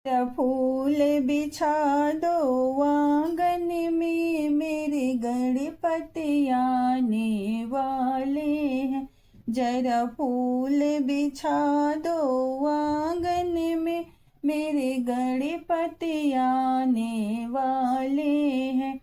फूल बिछा दो आंगन में, मेरे गणपति आने वाले हैं। जरा फूल बिछा दो आंगन में, मेरे गणपति आने वाले हैं।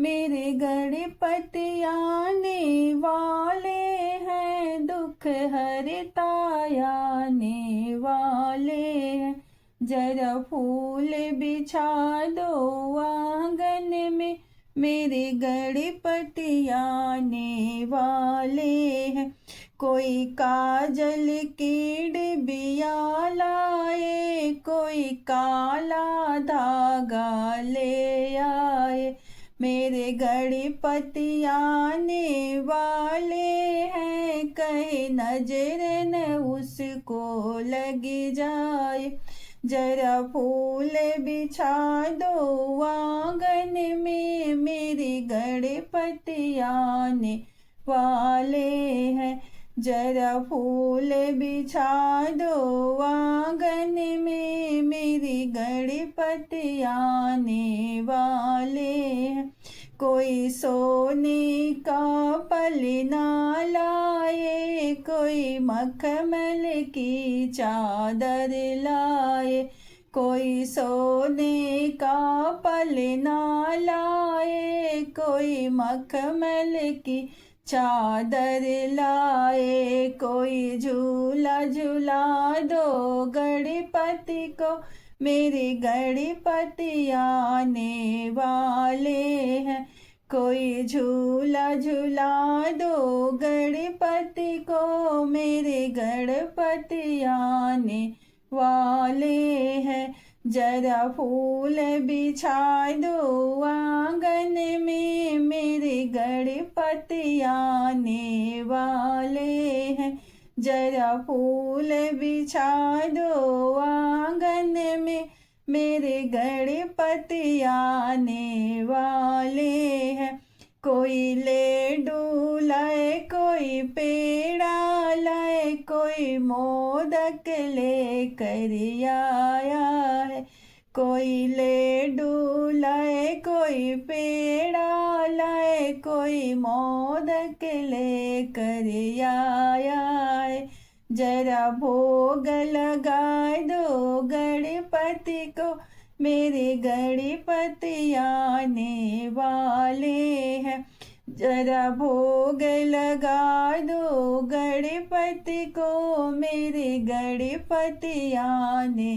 मेरे गणपति आने वाले हैं, दुख हरता आने वाले हैं। जरा फूल बिछा दो आंगन में, मेरे गणपति आने वाले हैं। कोई काजल की डिबिया लाए, कोई काला धागा ले आए। मेरे गणपति आने वाले हैं, कहीं नजर न उसको लग जाए। जरा फूल बिछा दो आंगन में, मेरे गणपति आने वाले हैं। जरा फूल बिछा दो आंगन में, मेरे गणपति आने वाले हैं। कोई सोने का पलना लाए, कोई मखमल की चादर लाए। कोई सोने का पलना लाए, कोई मखमल की चादर लाए। कोई झूला झूला दो गणपति को, मेरे गणपति आने वाले हैं। कोई झूला झूला दो गणपति को, मेरे गणपति आने वाले हैं। जरा फूल बिछा दो आंगन में, मेरे गणपति आने वाले हैं। जरा फूल बिछा दो आंगन में, मेरे गणपति आने वाले हैं। कोई लड्डू लाए, कोई पेड़ा लाए, कोई मोदक लेकर आया है। कोई लड्डू लाए, कोई पेड़ा लाए, कोई मोदक लेकर आया है। जरा भोग लगा दो गणपति को, मेरे गणपति आने वाले हैं। जरा भोग लगा दो गणपति को, मेरे गणपति आने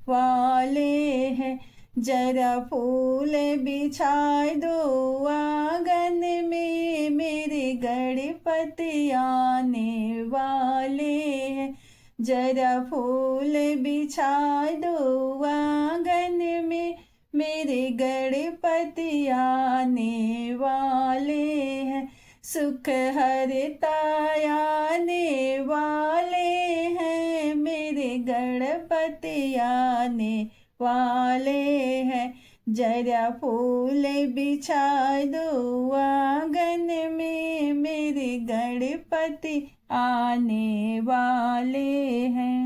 वाले हैं। जरा फूल बिछा दो आंगन में, मेरे गणपति आने वाले हैं। जरा फूल बिछा दो आंगन में, मेरे गणपति आने वाले हैं। सुख हरता आने वाले हैं, मेरे गणपति आने वाले हैं। जरा फूल बिछा दो आंगन में, मेरे गणपति आने वाले हैं।